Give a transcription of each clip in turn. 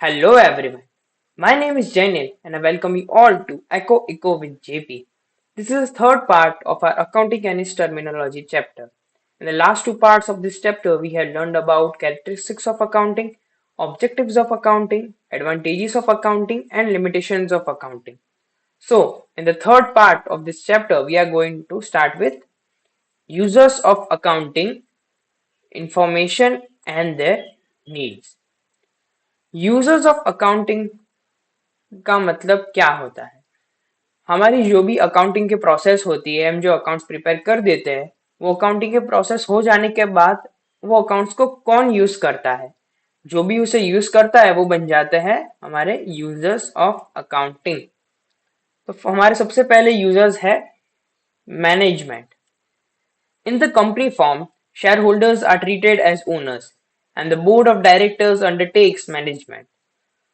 Hello everyone. My name is Jainil and I welcome you all to Echo with JP. This is the third part of our accounting and its terminology chapter. In the last two parts of this chapter, we had learned about characteristics of accounting, objectives of accounting, advantages of accounting, and limitations of accounting. So, in the third part of this chapter, we are going to start with users of accounting, information, and their needs. Users of accounting का मतलब क्या होता है? हमारी जो भी accounting की process होती है, हम जो अकाउंट्स प्रिपेयर कर देते हैं, वो अकाउंटिंग के प्रोसेस हो जाने के बाद वो अकाउंट्स को कौन यूज करता है? जो भी उसे यूज करता है वो बन जाते हैं हमारे यूजर्स ऑफ अकाउंटिंग। तो हमारे सबसे पहले यूजर्स है management. In the company form, shareholders are treated as owners and the board of directors undertakes management.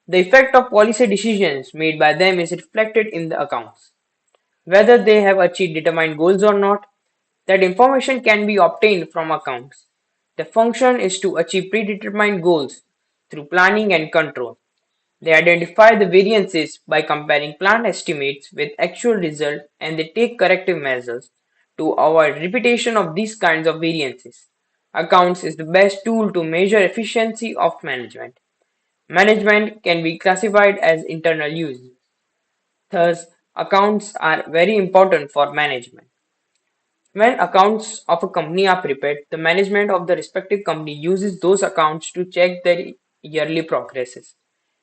The effect of policy decisions made by them is reflected in the accounts. Whether they have achieved determined goals or not, that information can be obtained from accounts. The function is to achieve predetermined goals through planning and control. They identify the variances by comparing planned estimates with actual results and they take corrective measures to avoid repetition of these kinds of variances. Accounts is the best tool to measure efficiency of management. Management can be classified as internal use. Thus, accounts are very important for management. When accounts of a company are prepared, the management of the respective company uses those accounts to check their yearly progresses.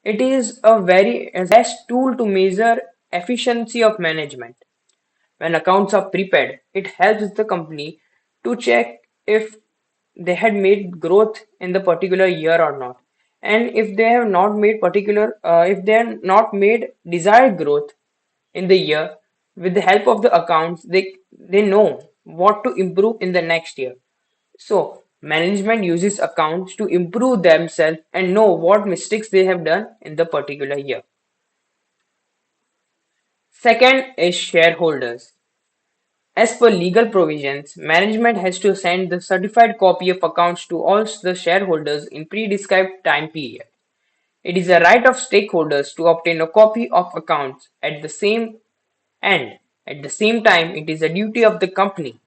It is a very best tool to measure efficiency of management. When accounts are prepared, it helps the company to check if they had made growth in the particular year or not. And if they have not made if they have not made desired growth in the year, with the help of the accounts, they know what to improve in the next year. So management uses accounts to improve themselves and know what mistakes they have done in the particular year. Second is shareholders. As per legal provisions, management has to send the certified copy of accounts to all the shareholders in pre-described time period. It is a right of stakeholders to obtain a copy of accounts at the same time it is a duty of the company.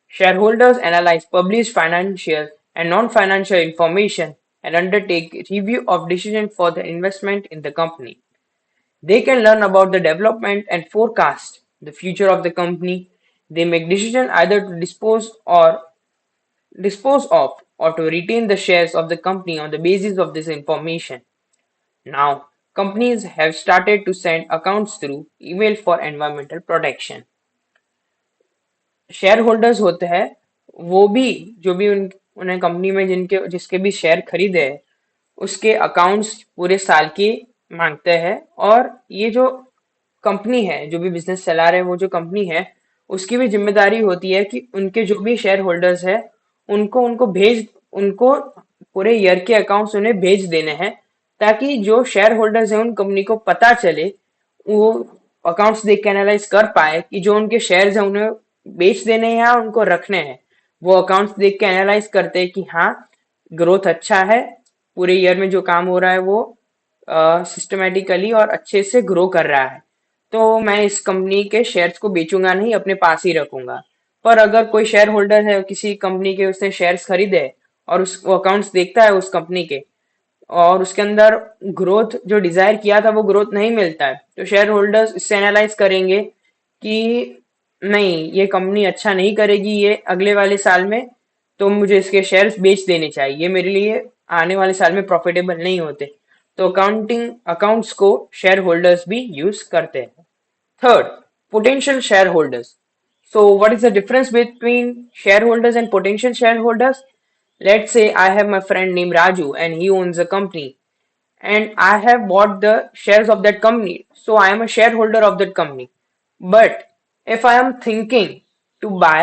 Shareholders analyze published financial and non-financial information and undertake review of decisions for the investment in the company. They can learn about the development and forecast the future of the company. They make decisions either to dispose of or to retain the shares of the company on the basis of this information. Now, companies have started to send accounts through email for environmental protection. Share holders होते हैं वो भी जो भी उन्हें company में जिनके जिसके भी शेयर खरीदे हैं उसके अकाउंट्स पूरे साल की मांगते हैं। और ये जो कंपनी है जो भी बिजनेस चला रहे हैं वो जो कंपनी है उसकी भी जिम्मेदारी होती है कि उनके जो भी शेयर होल्डर्स है उनको उनको पूरे ईयर के अकाउंट्स उन्हें भेज देने हैं ताकि जो शेयर होल्डर्स हैं उन कंपनी को पता चले, वो अकाउंट्स देख के एनालाइज कर पाए कि जो उनके शेयर्स हैं उन्हें बेच देने हैं या उनको रखने हैं। वो अकाउंट्स देख के एनालाइज करते हैं कि हाँ, ग्रोथ अच्छा है, पूरे ईयर में जो काम हो रहा है वो सिस्टमेटिकली और अच्छे से ग्रो कर रहा है, तो मैं इस कंपनी के शेयर्स को बेचूंगा नहीं, अपने पास ही रखूंगा। पर अगर कोई शेयर होल्डर है किसी कंपनी के, उसने शेयर्स खरीदे और वो अकाउंट्स देखता है उस कंपनी के और उसके अंदर ग्रोथ जो डिजायर किया था वो ग्रोथ नहीं मिलता है, तो शेयर होल्डर्स इससे एनालाइज करेंगे कि नहीं, ये कंपनी अच्छा नहीं करेगी ये अगले वाले साल में, तो मुझे इसके शेयर्स बेच देने चाहिए, ये मेरे लिए आने वाले साल में प्रॉफिटेबल नहीं होते। तो अकाउंट्स को शेयर होल्डर्स भी यूज करते हैं। Third, potential share holders. So what is the difference between shareholders and potential shareholders? Let's say I have my friend named Raju and he owns a company and I have bought the shares of that company. So I am a shareholder of that company. But if I am thinking to buy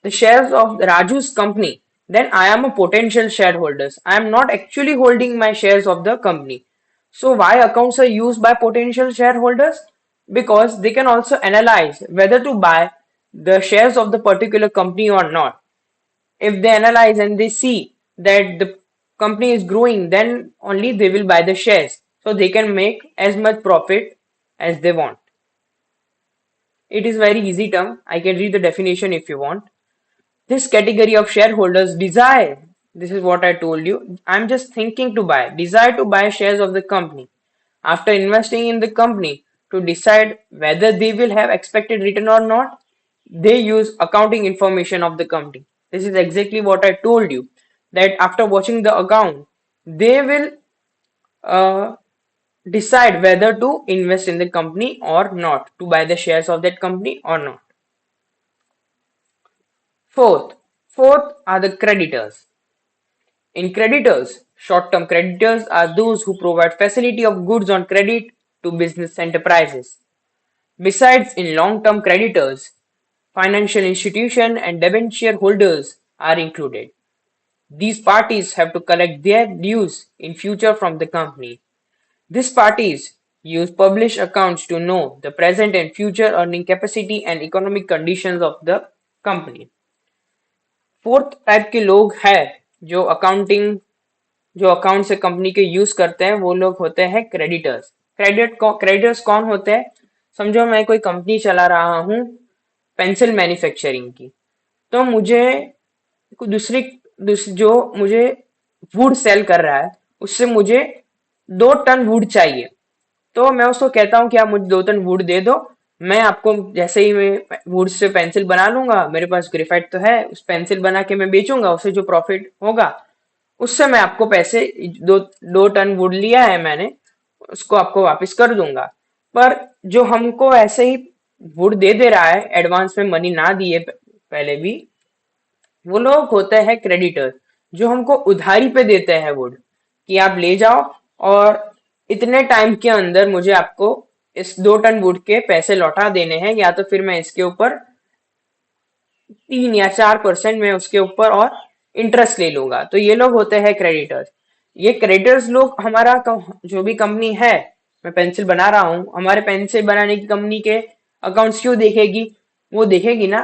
the shares of Raju's company, then I am a potential shareholder. I am not actually holding my shares of the company. So why accounts are used by potential shareholders? Because they can also analyze whether to buy the shares of the particular company or not. If they analyze and they see that the company is growing, then only they will buy the shares so they can make as much profit as they want. It is very easy term. I can read the definition if you want. This category of shareholders desire, this is what I told you, I'm just thinking to buy, desire to buy shares of the company after investing in the company to decide whether they will have expected return or not. They use accounting information of the company. This is exactly what I told you, that after watching the account, they will uh, decide whether to invest in the company or not, to buy the shares of that company or not. Fourth, fourth are the creditors. In creditors, short-term creditors are those who provide facility of goods on credit to business enterprises. Besides, in long-term creditors, financial institution and debenture holders are included. These parties have to collect their dues in future from the company. These parties use published accounts to know the present and future earning capacity and economic conditions of the company. Fourth type के लोग हैं जो accounting जो account से company के use करते हैं, वो लोग होते हैं क्रेडिटर्स। क्रेडिटर्स कौन होते हैं? समझो मैं कोई कंपनी चला रहा हूँ पेंसिल मैन्युफैक्चरिंग की, तो मुझे दूसरी जो मुझे वुड सेल कर रहा है उससे मुझे 2 टन वुड चाहिए। तो मैं उसको कहता हूँ कि आप मुझे 2 टन वुड दे दो, मैं आपको जैसे ही मैं वुड से पेंसिल बना लूंगा, मेरे पास ग्रेफाइट तो है, उस पेंसिल बना के मैं बेचूंगा, उससे जो प्रॉफिट होगा उससे मैं आपको पैसे, 2 टन वुड लिया है मैंने, उसको आपको वापस कर दूंगा। पर जो हमको ऐसे ही वुड दे दे रहा है एडवांस में मनी ना दिए पहले भी, वो लोग होते हैं क्रेडिटर, जो हमको उधारी पे देते हैं वुड, कि आप ले जाओ और इतने टाइम के अंदर मुझे आपको इस 2 टन वुड के पैसे लौटा देने हैं, या तो फिर मैं इसके ऊपर 3 या 4% में उसके ऊपर और इंटरेस्ट ले लूंगा। तो ये लोग होते हैं क्रेडिटर्स। ये क्रेडिटर्स लोग हमारा जो भी कंपनी है, मैं पेंसिल बना रहा हूँ, हमारे पेंसिल बनाने की कंपनी के अकाउंट्स क्यों देखेगी? वो देखेगी ना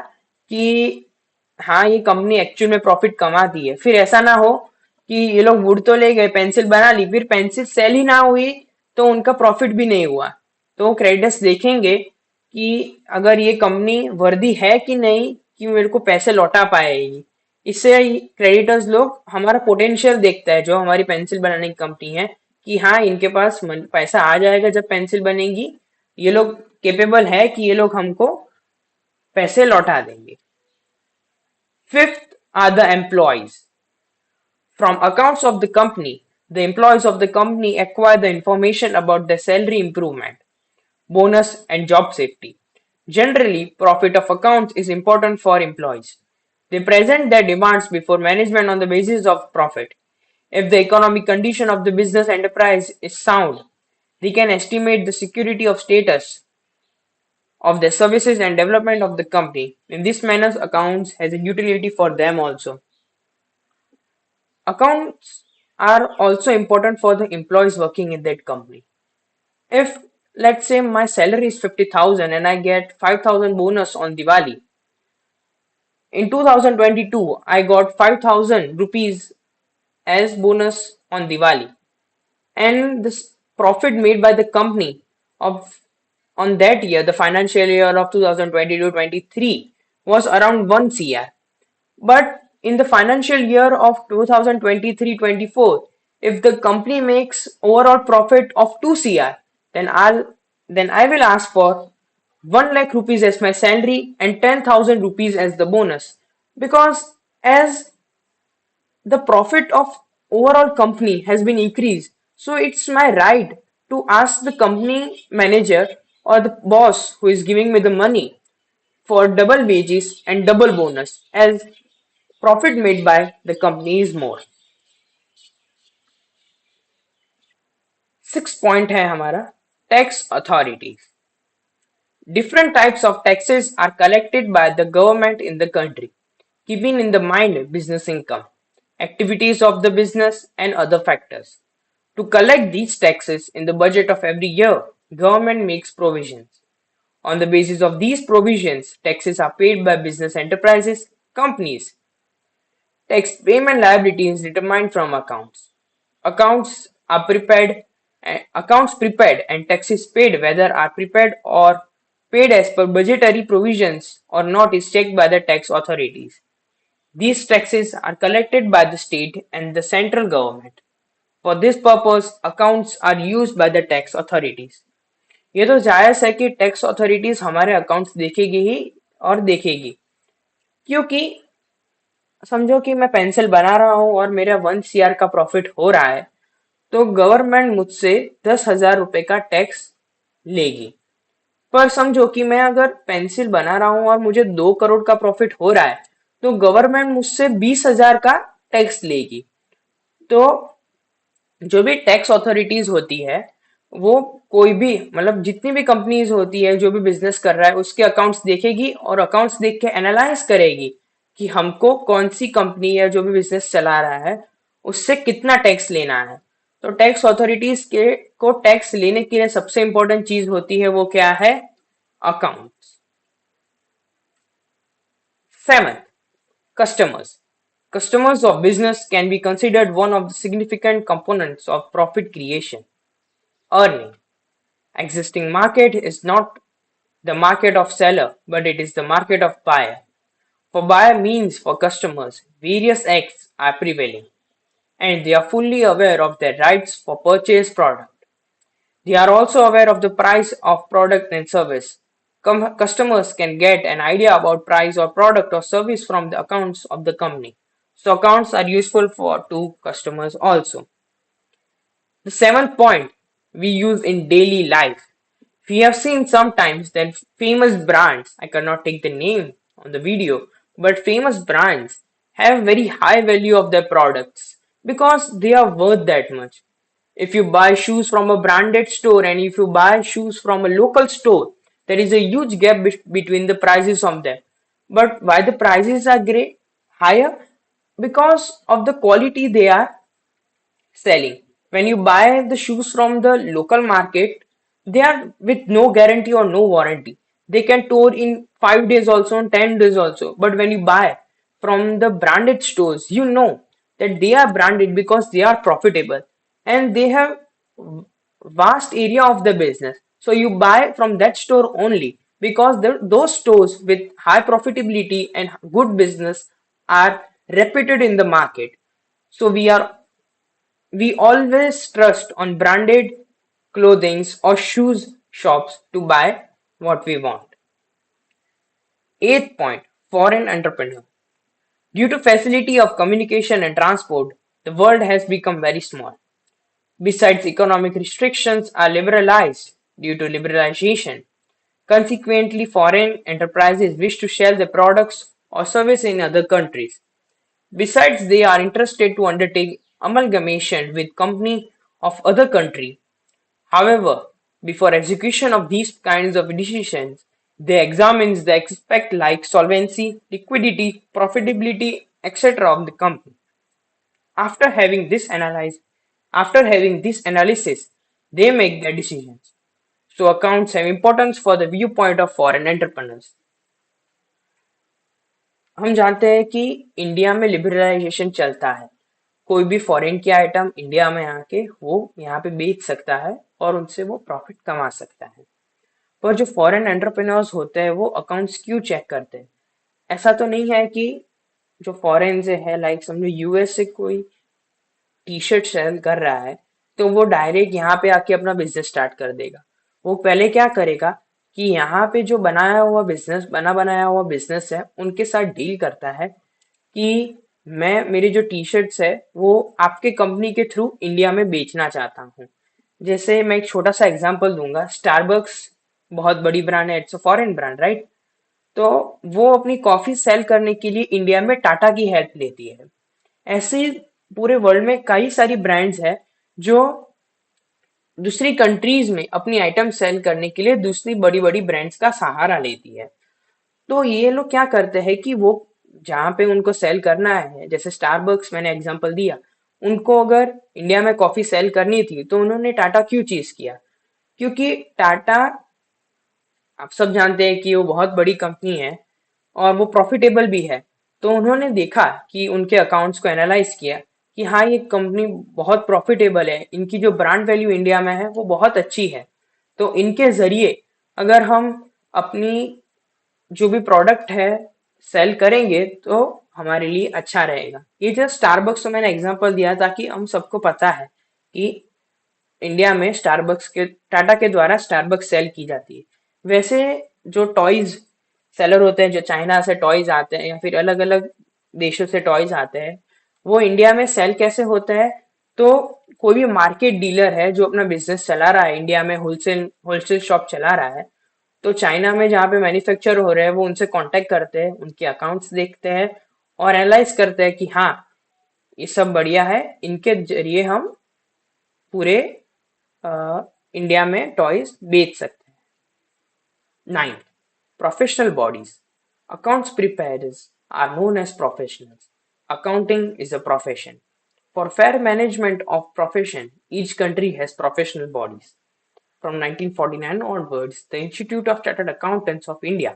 कि हाँ ये कंपनी एक्चुअल में प्रॉफिट कमाती है। फिर ऐसा ना हो कि ये लोग वुड तो ले गए, पेंसिल बना ली, फिर पेंसिल सेल ही ना हुई तो उनका प्रॉफिट भी नहीं हुआ। तो क्रेडिटर्स देखेंगे कि अगर ये कंपनी वर्दी है कि नहीं कि मेरे को पैसे लौटा पाएगी। इससे क्रेडिटर्स लोग हमारा पोटेंशियल देखता है, जो हमारी पेंसिल बनाने की कंपनी है, कि हाँ इनके पास पैसा आ जाएगा जब पेंसिल बनेगी, ये लोग केपेबल है कि ये लोग हमको पैसे लौटा देंगे। Fifth are the employees. From accounts of the company, the employees of the company acquire the information about their salary improvement, bonus, and job safety. Generally, profit of accounts is important for employees. They present their demands before management on the basis of profit. If the economic condition of the business enterprise is sound, they can estimate the security of status of the services and development of the company. In this manner, accounts has a utility for them also. Accounts are also important for the employees working in that company. If let's say my salary is 50,000 and I get 5,000 bonus on Diwali. In 2022, I got 5,000 rupees as bonus on Diwali. And this profit made by the company of on that year, the financial year of 2022-23, was around 1 CR. But in the financial year of 2023-24, if the company makes overall profit of 2 CR, then I will ask for 1 lakh rupees as my salary and 10,000 rupees as the bonus, because as the profit of overall company has been increased, so it's my right to ask the company manager or the boss who is giving me the money for double wages and double bonus, as profit made by the company is more. 6 point है हमारा tax authorities. Different types of taxes are collected by the government in the country, keeping in the mind business income, activities of the business, and other factors. To collect these taxes in the budget of every year, government makes provisions. On the basis of these provisions, taxes are paid by business enterprises, companies. Tax payment liability is determined from accounts. Accounts are prepared accounts prepared and taxes paid whether are prepared or paid as per budgetary provisions or not is checked by the tax authorities. These taxes are collected by the state and the central government. For this purpose, accounts are used by the tax authorities. ये तो जायज है कि tax authorities हमारे accounts देखेगी ही और देखेगी, क्योंकि समझो कि मैं पेंसिल बना रहा हूँ और मेरा 1 CR का प्रॉफिट हो रहा है, तो गवर्नमेंट मुझसे 10,000 रुपए का टैक्स लेगी। पर समझो कि मैं अगर पेंसिल बना रहा हूँ और मुझे 2 करोड़ का प्रॉफिट हो रहा है, तो गवर्नमेंट मुझसे 20,000 का टैक्स लेगी। तो जो भी टैक्स अथॉरिटीज होती है, वो कोई भी मतलब जितनी भी कंपनीज होती है जो भी बिजनेस कर रहा है उसके अकाउंट्स देखेगी और अकाउंट्स देख के एनालाइज करेगी कि हमको कौन सी कंपनी या जो भी बिजनेस चला रहा है उससे कितना टैक्स लेना है। तो टैक्स अथॉरिटीज के को टैक्स लेने के लिए सबसे इंपॉर्टेंट चीज होती है, वो क्या है? Accounts. 7th, customers. Customers of business can be considered one of the significant components of profit creation. Earning. Existing market is not the market of seller, but it is the market of buyer. For buyer means for customers, various acts are prevailing, and they are fully aware of their rights for purchase product. They are also aware of the price of product and service. Customers can get an idea about price or product or service from the accounts of the company. So accounts are useful for to customers also. The 7th point we use in daily life. We have seen sometimes that famous brands, I cannot take the name on the video, but famous brands have very high value of their products because they are worth that much. If you buy shoes from a branded store and if you buy shoes from a local store, there is a huge gap between the prices of them. But why the prices are great higher? Because of the quality they are selling. When you buy the shoes from the local market, they are with no guarantee or no warranty. They can tour in 5 days also and 10 days also. But when you buy from the branded stores, you know that they are branded because they are profitable and they have vast area of the business. So you buy from that store only because those stores with high profitability and good business are reputed in the market. So we always trust on branded clothings or shoes shops to buy what we want. 8th point, foreign entrepreneur. Due to facility of communication and transport, the world has become very small. Besides, economic restrictions are liberalized due to liberalization. Consequently, foreign enterprises wish to sell their products or service in other countries. Besides, they are interested to undertake amalgamation with company of other country. However, before execution of these kinds of decisions, they examine the aspect like solvency, liquidity, profitability, etc. of the company. After having this analyze, After having this analysis, they make their decisions. So accounts have importance for the viewpoint of foreign entrepreneurs. हम जानते हैं कि India में liberalisation चलता है। कोई भी foreign की आइटम इंडिया में आके वो यहाँ पे बेच सकता है और उनसे वो प्रॉफिट कमा सकता है। पर जो फॉरेन एंटरप्रेन्योर्स होते हैं वो अकाउंट्स क्यों चेक करते हैं? ऐसा तो नहीं है कि जो फॉरेन से है, लाइक समझो यूएस से कोई टी शर्ट सेल कर रहा है, तो वो डायरेक्ट यहाँ पे आके अपना बिजनेस स्टार्ट कर देगा। वो पहले क्या करेगा कि यहाँ पे जो बना बनाया हुआ बिजनेस है उनके साथ डील करता है कि मैं मेरी जो टी शर्ट्स है वो आपके कंपनी के थ्रू इंडिया में बेचना चाहता हूँ। जैसे मैं एक छोटा सा एग्जांपल दूंगा, स्टारबक्स बहुत बड़ी ब्रांड है, it's a foreign brand, right? तो वो अपनी कॉफी सेल करने के लिए इंडिया में टाटा की हेल्प लेती है। ऐसे ही पूरे वर्ल्ड में कई सारी ब्रांड्स है जो दूसरी कंट्रीज में अपनी आइटम सेल करने के लिए दूसरी बड़ी बड़ी ब्रांड्स का सहारा लेती है। तो ये लोग क्या करते हैं कि वो जहाँ पे उनको सेल करना है, जैसे स्टारबक्स मैंने एग्जांपल दिया, उनको अगर इंडिया में कॉफी सेल करनी थी तो उन्होंने टाटा क्यों चीज किया? क्योंकि टाटा, आप सब जानते हैं कि वो बहुत बड़ी कंपनी है और वो प्रॉफिटेबल भी है। तो उन्होंने देखा कि उनके अकाउंट्स को एनालाइज किया कि हाँ ये कंपनी बहुत प्रॉफिटेबल है, इनकी जो ब्रांड वैल्यू इंडिया में है वो बहुत अच्छी है, तो इनके जरिए अगर हम अपनी जो भी प्रोडक्ट है सेल करेंगे तो हमारे लिए अच्छा रहेगा। ये जो स्टारबक्स को मैंने एग्जांपल दिया ताकि हम सबको पता है कि इंडिया में स्टारबक्स के टाटा के द्वारा स्टारबक्स सेल की जाती है। वैसे जो टॉयज सेलर होते हैं, जो चाइना से टॉयज आते हैं या फिर अलग अलग देशों से टॉयज आते हैं, वो इंडिया में सेल कैसे होता है? तो कोई भी मार्केट डीलर है जो अपना बिजनेस चला रहा है इंडिया में, होलसेल होलसेल शॉप चला रहा है, तो चाइना में जहाँ पे मैन्युफैक्चर हो रहे हैं वो उनसे कांटेक्ट करते हैं, उनके अकाउंट्स देखते हैं और एनालाइज करते हैं कि हाँ ये सब बढ़िया है, इनके जरिए हम पूरे इंडिया में टॉयज बेच सकते हैं। 9. Professional bodies. Accounts preparers are known as professionals. Accounting is a profession. For fair management of profession, each country has professional bodies. From 1949 onwards, the Institute of Chartered Accountants of India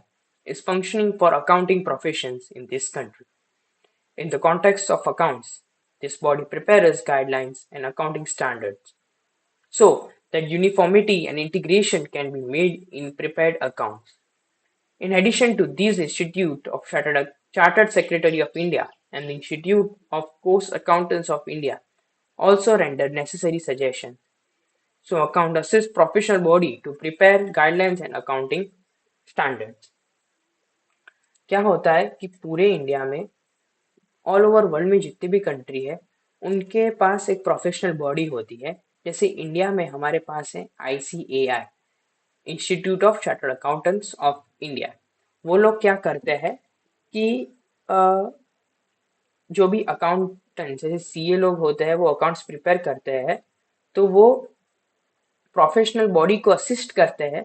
is functioning for accounting professions in this country. In the context of accounts, this body prepares guidelines and accounting standards so that uniformity and integration can be made in prepared accounts. In addition to these, Institute of Chartered Secretary of India and the Institute of Coast Accountants of India also render necessary suggestions. So, account assists professional body to prepare guidelines and accounting standards. क्या होता है कि पूरे India में, all over world में जितनी भी country है, उनके पास एक प्रोफेशनल बॉडी होती है। जैसे इंडिया में हमारे पास है ICAI, institute of chartered accountants of India. वो लोग क्या करते हैं कि अ, जो भी अकाउंटेंट जैसे CA लोग होते हैं वो अकाउंट्स प्रिपेयर करते हैं, तो वो प्रोफेशनल बॉडी को असिस्ट करते हैं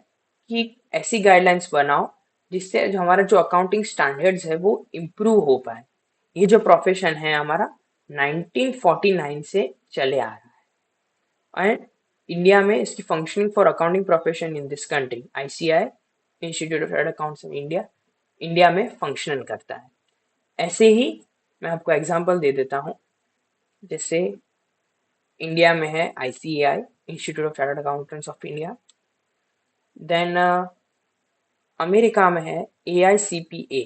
कि ऐसी गाइडलाइंस बनाओ जिससे जो हमारा जो अकाउंटिंग स्टैंडर्ड्स है वो इम्प्रूव हो पाए। ये जो प्रोफेशन है हमारा 1949 से चले आ रहा है एंड इंडिया में इसकी functioning for accounting profession in this country ICAI, institute of chartered accounts in India, India में फंक्शनल करता है। ऐसे ही मैं आपको एग्जांपल दे देता हूँ। जैसे इंडिया में है ICAI, institute of chartered accountants of India. Then America में है AICPA,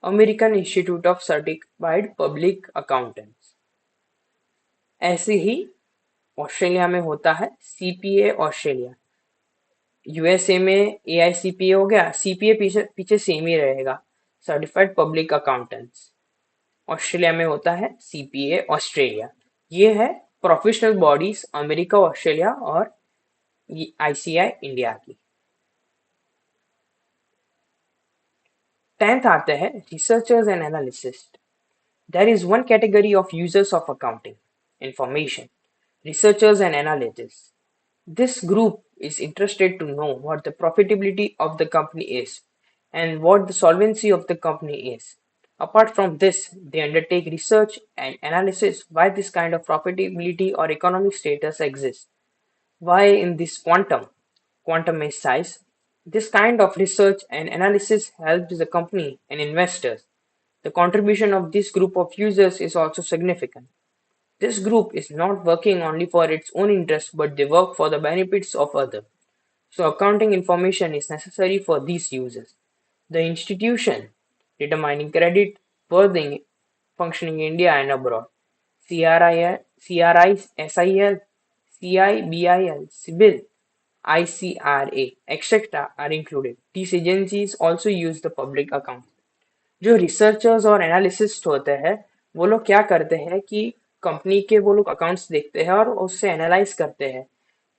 American institute of certified public accountants. ऐसे ही ऑस्ट्रेलिया में होता है CPA ऑस्ट्रेलिया। USA में AICPA हो गया, CPA पीछे पीछे सेम ही रहेगा, सर्टिफाइड पब्लिक अकाउंटेंट्स। ऑस्ट्रेलिया में होता है CPA ऑस्ट्रेलिया। ये है प्रोफेशनल बॉडीज अमेरिका, ऑस्ट्रेलिया और ICAI इंडिया की। 10th आते हैं researchers and analyst. There is one category of users of accounting information, researchers and analysts. This group is interested to know what the profitability of the company is and what the solvency of the company is. Apart from this, they undertake research and analysis why this kind of profitability or economic status exists. Why in this quantum is size. This kind of research and analysis helps the company and investors. The contribution of this group of users is also significant. This group is not working only for its own interests but they work for the benefits of others. So accounting information is necessary for these users. The institution determining credit worthy functioning in India and abroad. CRI, SIL, CIBIL, CIBIL, ICRA, etc. are included. These agencies also use the public accounts. जो researchers और analyst होते हैं वो लोग क्या करते हैं कि कंपनी के वो लोग अकाउंट्स देखते हैं और उससे एनालाइज करते हैं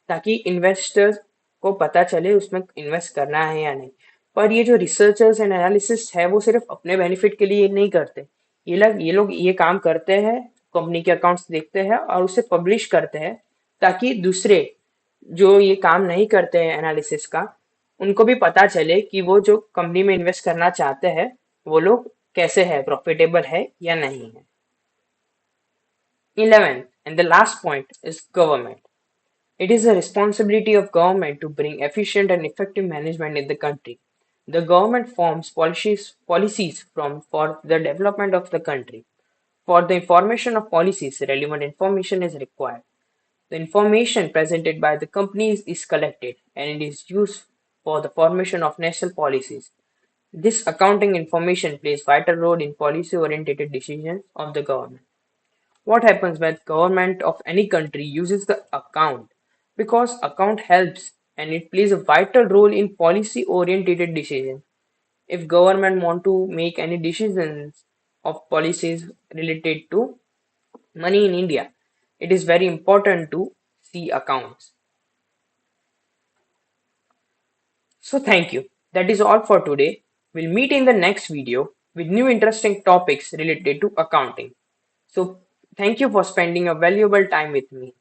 ताकि इन्वेस्टर्स को पता चले उसमें इन्वेस्ट करना है या नहीं। पर ये जो रिसर्चर्स एंड एनालिसिस्ट है वो सिर्फ अपने बेनिफिट के लिए नहीं करते। ये लोग ये काम करते हैं, कंपनी के अकाउंट्स देखते हैं और उसे पब्लिश करते हैं ताकि दूसरे जो ये काम नहीं करते हैं एनालिसिस का, उनको भी पता चले कि वो जो कंपनी में इन्वेस्ट करना चाहते हैं वो लोग कैसे है, प्रॉफिटेबल है या नहीं है। 11th and the last point is government. It is the responsibility of government to bring efficient and effective management in the country. The government forms policies for the development of the country. For the information of policies, relevant information is required. The information presented by the companies is collected and it is used for the formation of national policies. This accounting information plays vital role in policy-oriented decisions of the government. What happens when government of any country uses the account? Because account helps and it plays a vital role in policy-oriented decisions. If government want to make any decisions of policies related to money in India, it is very important to see accounts. So thank you. That is all for today. We'll meet in the next video with new interesting topics related to accounting. So thank you for spending a valuable time with me.